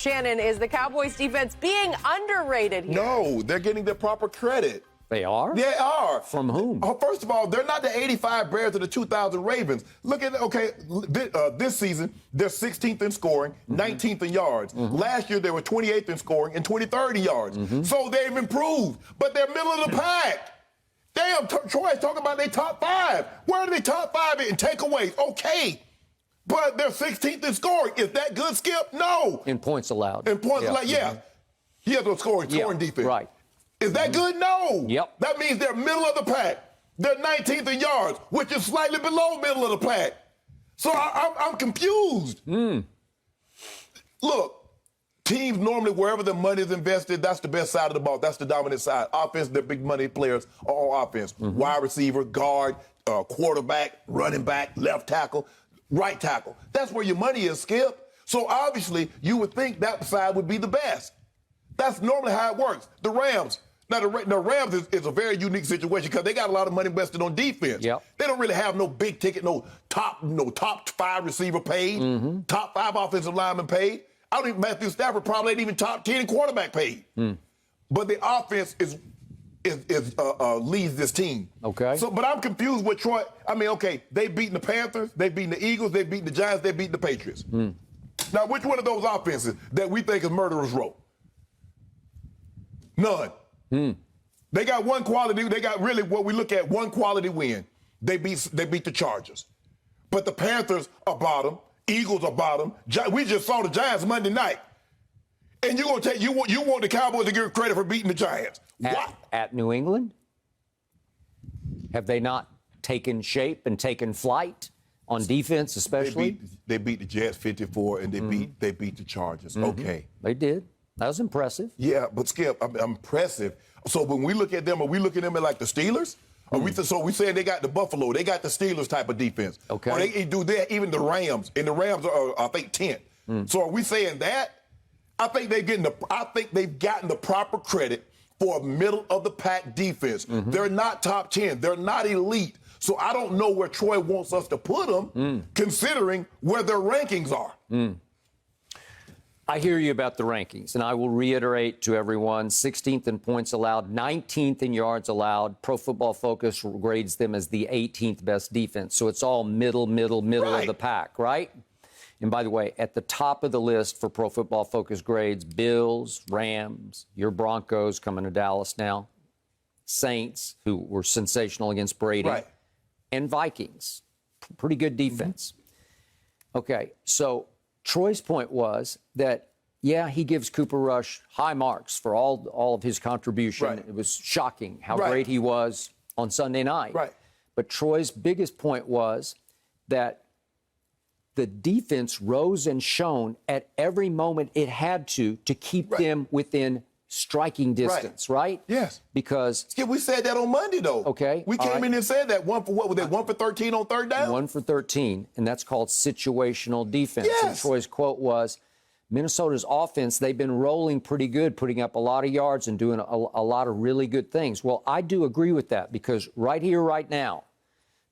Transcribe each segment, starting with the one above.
Shannon, is the Cowboys defense being underrated here? No, they're getting the proper credit. They are? They are. From whom? First of all, they're not the 85 Bears or the 2000 Ravens. Look at, this season, they're 16th in scoring, 19th in yards. Last year, they were 28th in scoring and 23rd in yards. So they've improved, but they're middle of the pack. Damn, Troy's talking about their top five. Where are they top five in takeaways? Okay. But they're 16th in scoring. Is that good, Skip? No. In points allowed. In points allowed, yeah. He has a scoring defense. Right. Is that good? No. Yep. That means they're middle of the pack. They're 19th in yards, which is slightly below middle of the pack. So I'm confused. Look, teams normally, wherever the money is invested, that's the best side of the ball. That's the dominant side. Offense, the big money players are all offense. Wide receiver, guard, quarterback, running back, left tackle, right tackle. That's where your money is, Skip. So obviously, you would think that side would be the best. That's normally how it works. The Rams. Now, the Rams is a very unique situation because they got a lot of money invested on defense. Yep. They don't really have no big ticket, no top five receiver paid, top five offensive lineman paid. I don't think Matthew Stafford probably ain't even top 10 quarterback paid. But the offense leads this team. Okay. So, but I'm confused with Troy. I mean, okay, they've beaten the Panthers, they've beaten the Eagles, they've beaten the Giants, they've beaten the Patriots. Now, which one of those offenses that we think is murderer's row? None. They got one quality. They got really what we look at one quality win. They beat the Chargers, but the Panthers are bottom. Eagles are bottom. We just saw the Giants Monday night, and you want the Cowboys to get credit for beating the Giants? What? At New England? Have they not taken shape and taken flight on defense, especially? They beat the Jets 54, and they beat the Chargers. Okay, They did. That was impressive. Yeah, but Skip, I'm impressive. So when we look at them, are we looking at them like the Steelers? So we saying they got the Buffalo, they got the Steelers type of defense. Okay. Or they do that, even the Rams, and the Rams are, I think, 10th. So are we saying that? I think they've gotten the proper credit for a middle of the pack defense. They're not top 10. They're not elite. So I don't know where Troy wants us to put them, considering where their rankings are. I hear you about the rankings, and I will reiterate to everyone, 16th in points allowed, 19th in yards allowed. Pro Football Focus grades them as the 18th best defense. So it's all middle of the pack, right? And by the way, at the top of the list for Pro Football Focus grades, Bills, Rams, your Broncos coming to Dallas now, Saints, who were sensational against Brady, and Vikings. Pretty good defense. Okay, so Troy's point was that, yeah, he gives Cooper Rush high marks for all of his contribution. It was shocking how great he was on Sunday night. But Troy's biggest point was that the defense rose and shone at every moment it had to keep them within striking distance, right? Yes. Because Skip, we said that on Monday, though. Okay. We came in and said that. One for 13 on third down? 1 for 13, and that's called situational defense. Yes. And Troy's quote was, Minnesota's offense, they've been rolling pretty good, putting up a lot of yards and doing a lot of really good things. Well, I do agree with that because right here, right now,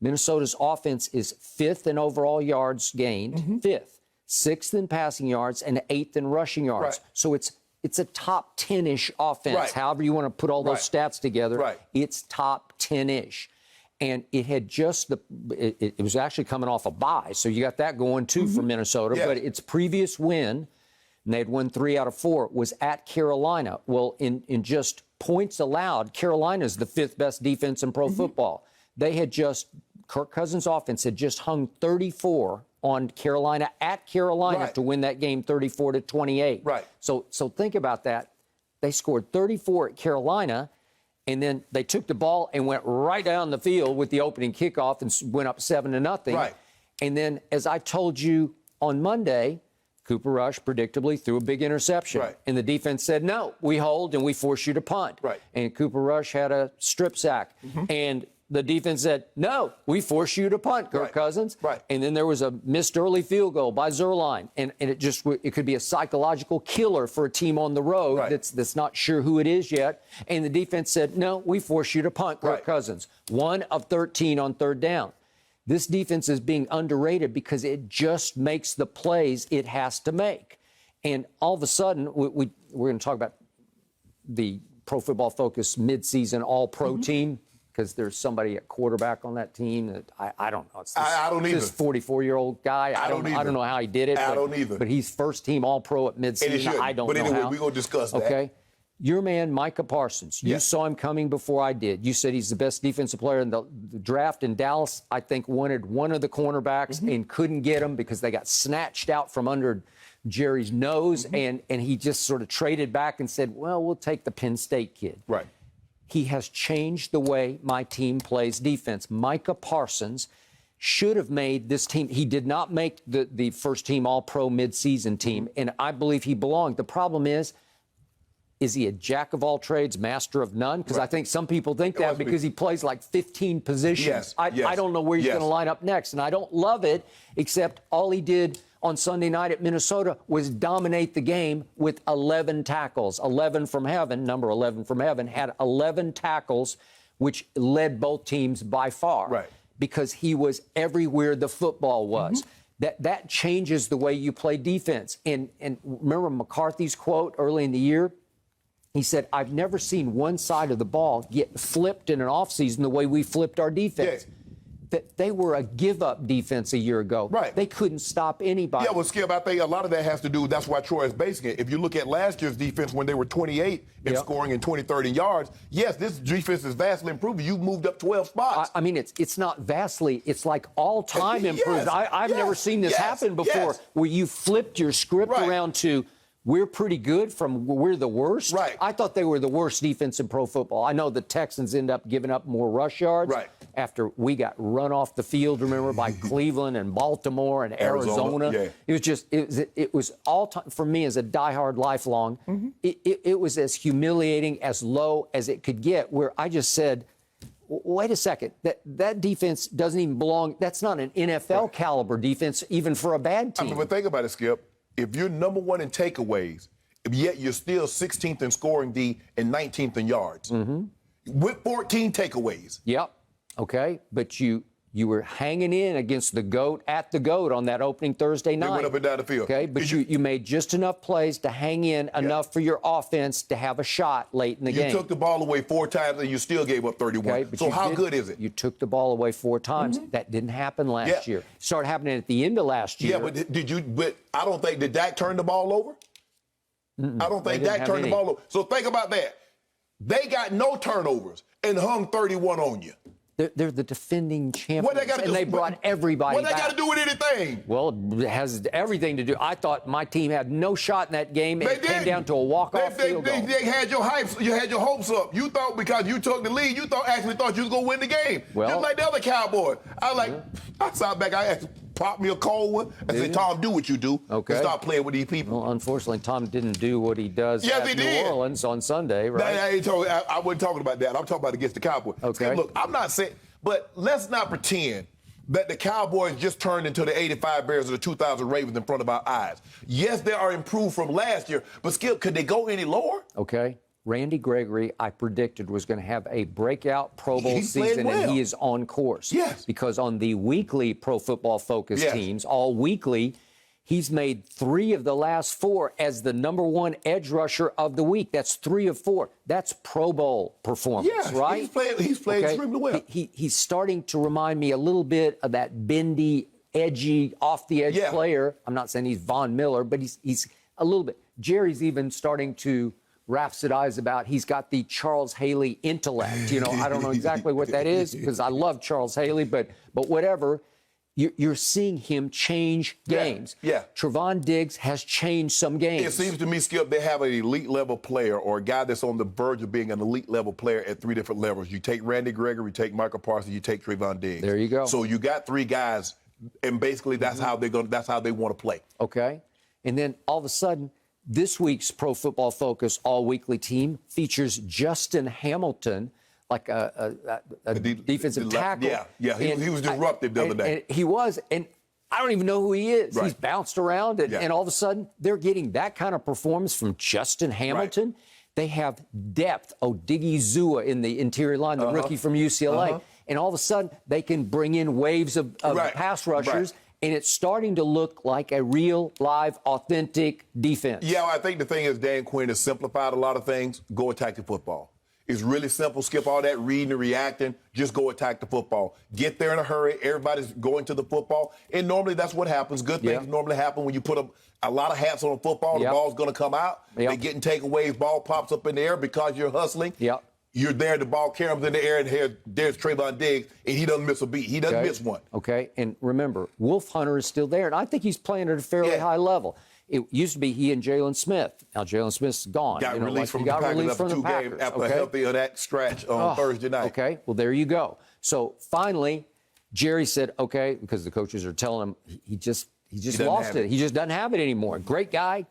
Minnesota's offense is 5th in overall yards gained, 5th, 6th in passing yards, and 8th in rushing yards. So it's a top 10-ish offense. However you want to put all those stats together, it's top 10-ish. And it had just it was actually coming off a bye, so you got that going too for Minnesota. But its previous win, and they'd won 3 out of 4, was at Carolina. Well, in just points allowed, Carolina's the 5th best defense in pro football. They had Kirk Cousins' offense had just hung 34 on Carolina at Carolina to win that game 34-28. So think about that. They scored 34 at Carolina, and then they took the ball and went right down the field with the opening kickoff and went up 7-0. And then, as I told you on Monday, Cooper Rush predictably threw a big interception. And the defense said, no, we hold and we force you to punt. And Cooper Rush had a strip sack. And the defense said, no, we force you to punt, Kirk Cousins. And then there was a missed early field goal by Zerline. And it could be a psychological killer for a team on the road that's not sure who it is yet. And the defense said, no, we force you to punt, Kirk Cousins. 1 of 13 on third down. This defense is being underrated because it just makes the plays it has to make. And all of a sudden, we're going to talk about the Pro Football Focus midseason All-Pro team, because there's somebody at quarterback on that team that I don't know. It's this, I don't either. This 44-year-old guy. I don't know how he did it. I don't either. But he's first team All-Pro at midseason. I don't know how. But anyway, we're going to discuss that. Okay. Your man, Micah Parsons, you saw him coming before I did. You said he's the best defensive player in the draft in Dallas. I think wanted one of the cornerbacks and couldn't get him because they got snatched out from under Jerry's nose, and he just sort of traded back and said, well, we'll take the Penn State kid. Right. He has changed the way my team plays defense. Micah Parsons should have made this team. He did not make the first team All-Pro midseason team, and I believe he belonged. The problem is he a jack of all trades, master of none? Because I think some people think that because he plays like 15 positions. I don't know where he's going to line up next, and I don't love it, except all he did on Sunday night at Minnesota was dominate the game with 11 tackles. 11 from heaven, number 11 from heaven, had 11 tackles, which led both teams by far. Right. Because he was everywhere the football was. That changes the way you play defense. And remember McCarthy's quote early in the year? He said, I've never seen one side of the ball get flipped in an offseason the way we flipped our defense. Yeah. That they were a give-up defense a year ago. Right. They couldn't stop anybody. Yeah, well, Skip, I think a lot of that has to do, that's why Troy is basing it. If you look at last year's defense when they were 28 in scoring and 23rd in yards, yes, this defense is vastly improved. You moved up 12 spots. I mean, it's not vastly. It's like all-time improved. I've never seen this happen before, where you flipped your script around to we're pretty good from we're the worst. Right. I thought they were the worst defense in pro football. I know the Texans end up giving up more rush yards after we got run off the field, remember, by Cleveland and Baltimore and Arizona. Yeah. It was all time for me as a diehard lifelong. It was as humiliating, as low as it could get, where I just said, wait a second, that defense doesn't even belong. That's not an NFL caliber defense, even for a bad team. I mean, but think about it, Skip. If you're number one in takeaways, yet you're still 16th in scoring D and 19th in yards, with 14 takeaways. Yep. Okay. But you were hanging in against the GOAT at the GOAT on that opening Thursday night. They went up and down the field. Okay. But you made just enough plays to hang in enough for your offense to have a shot late in the game. You took the ball away 4 times and you still gave up 31. Okay, so how good is it? You took the ball away 4 times. That didn't happen last year. It started happening at the end of last year. Yeah, but but I don't think, did Dak turn the ball over? I don't think Dak turned the ball over. So think about that. They got no turnovers and hung 31 on you. They're the defending champions, What they got to do? and they brought everybody back. What they got to do with anything? Well, it has everything to do. I thought my team had no shot in that game. It came down to a walk-off field goal. They had your hype. You had your hopes up. You thought because you took the lead, you actually thought you was going to win the game. Well, just like the other Cowboys. I sat back. I asked, pop me a cold one. I said, Tom, do what you do. Okay. And stop playing with these people. Well, unfortunately, Tom didn't do what he does at New Orleans on Sunday, right? I wasn't talking about that. I'm talking about against the Cowboys. Okay. Look, I'm not saying, but let's not pretend that the Cowboys just turned into the 85 Bears or the 2000 Ravens in front of our eyes. Yes, they are improved from last year, but Skip, could they go any lower? Okay. Randy Gregory, I predicted, was going to have a breakout Pro Bowl season, and he is on course. Yes. Because on the weekly Pro Football Focus teams, all weekly, he's made 3 of the last 4 as the #1 edge rusher of the week. That's 3 of 4. That's Pro Bowl performance, right? He's playing extremely well. He's starting to remind me a little bit of that bendy, edgy, off-the-edge player. I'm not saying he's Von Miller, but he's a little bit. Jerry's even starting to rhapsodize about he's got the Charles Haley intellect. You know, I don't know exactly what that is because I love Charles Haley, but whatever. You're seeing him change games. Yeah. Trevon Diggs has changed some games. It seems to me, Skip, they have an elite level player or a guy that's on the verge of being an elite level player at 3 different levels. You take Randy Gregory, you take Michael Parsons, you take Trevon Diggs. There you go. So you got 3 guys, and basically that's how that's how they want to play. Okay. And then all of a sudden, this week's Pro Football Focus all-weekly team features Justin Hamilton, like a defensive tackle. Yeah. He was disruptive the other day. And he was, and I don't even know who he is. Right. He's bounced around, and all of a sudden, they're getting that kind of performance from Justin Hamilton. Right. They have depth. Odigizua in the interior line, the rookie from UCLA. And all of a sudden, they can bring in waves of pass rushers. And it's starting to look like a real, live, authentic defense. Yeah, I think the thing is Dan Quinn has simplified a lot of things. Go attack the football. It's really simple. Skip all that reading and reacting. Just go attack the football. Get there in a hurry. Everybody's going to the football. And normally that's what happens. Good things normally happen when you put a lot of hats on a football. The ball's going to come out. They're getting takeaways. Ball pops up in the air because you're hustling. You're there, the ball carries in the air, and there's Trayvon Diggs, and he doesn't miss a beat. He doesn't miss one. Okay, and remember, Wolf Hunter is still there, and I think he's playing at a fairly high level. It used to be he and Jalen Smith. Now Jalen Smith's gone. Got released from the Packers after 2 games after a healthy of that stretch on Thursday night. Okay, well, there you go. So finally, Jerry said, okay, because the coaches are telling him he just lost it. He just doesn't have it anymore. Great guy.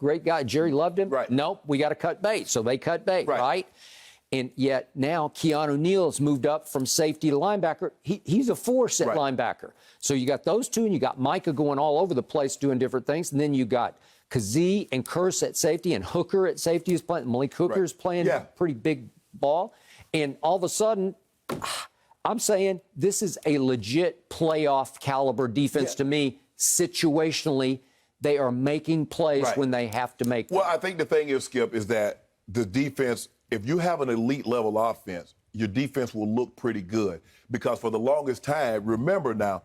Jerry loved him. Nope, we got to cut bait. So they cut bait, right? And yet now Keanu Neal's moved up from safety to linebacker. He's a force at linebacker. So you got those two, and you got Micah going all over the place doing different things. And then you got Kazee and Curse at safety, and Hooker at safety is playing. Malik Hooker is playing pretty big ball. And all of a sudden, I'm saying this is a legit playoff caliber defense to me. Situationally, they are making plays when they have to make them. Well, I think the thing is, Skip, is that the defense, if you have an elite level offense, your defense will look pretty good. Because for the longest time, remember now,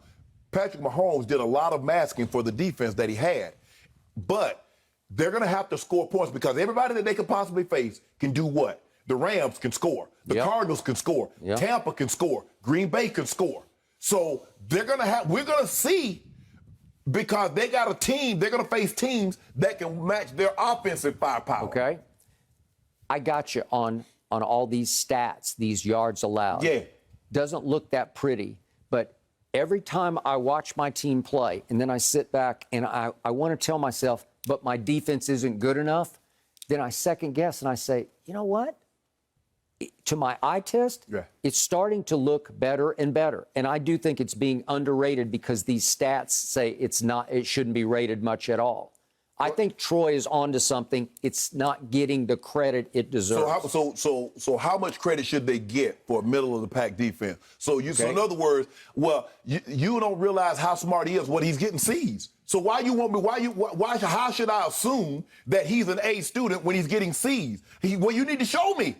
Patrick Mahomes did a lot of masking for the defense that he had. But they're going to have to score points because everybody that they could possibly face can do what? The Rams can score. The Cardinals can score. Tampa can score. Green Bay can score. So we're going to see, because they got a team, they're going to face teams that can match their offensive firepower. Okay. I got you on all these stats, these yards allowed. Doesn't look that pretty, but every time I watch my team play and then I sit back and I want to tell myself, but my defense isn't good enough, then I second guess and I say, you know what? To my eye test, it's starting to look better and better. And I do think it's being underrated because these stats say it shouldn't be rated much at all. I think Troy is onto something. It's not getting the credit it deserves. So how much credit should they get for a middle of the pack defense? So in other words, you don't realize how smart he is. What he's getting C's. So why you want me? How should I assume that he's an A student when he's getting C's? Well, you need to show me.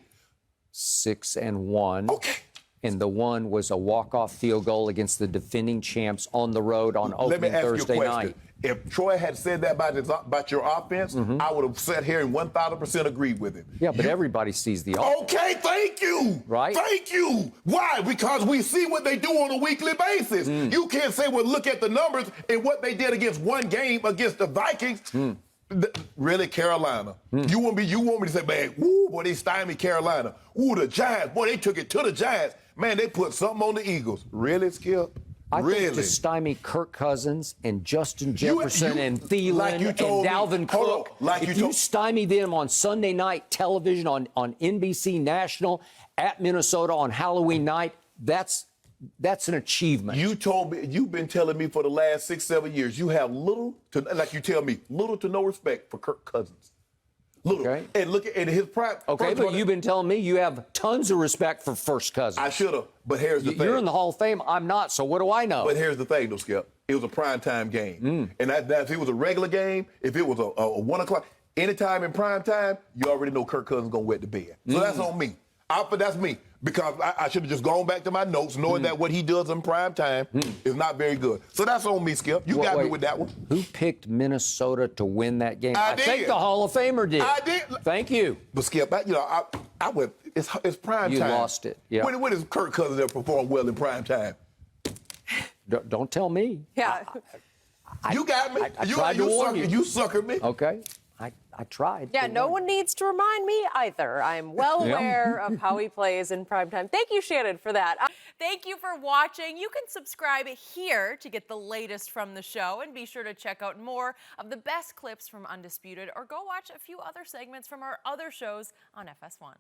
6-1. Okay. And the one was a walk-off field goal against the defending champs on the road on opening Thursday night. If Troy had said that about your offense, I would have sat here and 1,000% agreed with him. Yeah, but everybody sees the offense. Okay, thank you. Right? Thank you. Why? Because we see what they do on a weekly basis. You can't say, well, look at the numbers and what they did against one game against the Vikings. Really, Carolina? You want me to say, man, woo, boy, they stymied Carolina. Ooh, the Giants, boy, they took it to the Giants. Man, they put something on the Eagles. Really, Skip? I think to stymie Kirk Cousins and Justin Jefferson and Thielen and Dalvin Cook, if you stymie them on Sunday night television on NBC National at Minnesota on Halloween night, that's an achievement. You told me, you've been telling me for the last 6-7 years, you have little to no respect for Kirk Cousins. Little. Okay. And look at his prime. Okay, but you've been telling me you have tons of respect for First Cousins. I should have, but here's the thing. You're in the Hall of Fame. I'm not, so what do I know? But here's the thing, though, Skip. It was a primetime game. And if it was a regular game, if it was a 1 o'clock, anytime in prime time, you already know Kirk Cousins going to wet the bed. So that's on me. That's me. Because I should have just gone back to my notes, knowing that what he does in prime time is not very good. So that's on me, Skip. You got me with that one. Who picked Minnesota to win that game? I think the Hall of Famer did. I did. Thank you. But Skip, I went. It's prime time. You lost it. Yeah. When does Kirk Cousins ever perform well in prime time? Don't tell me. Yeah. You got me. I tried to warn you. You suckered me. Okay. I tried. Yeah, no one needs to remind me either. I'm well aware of how he plays in primetime. Thank you, Shannon, for that. Thank you for watching. You can subscribe here to get the latest from the show, and be sure to check out more of the best clips from Undisputed, or go watch a few other segments from our other shows on FS1.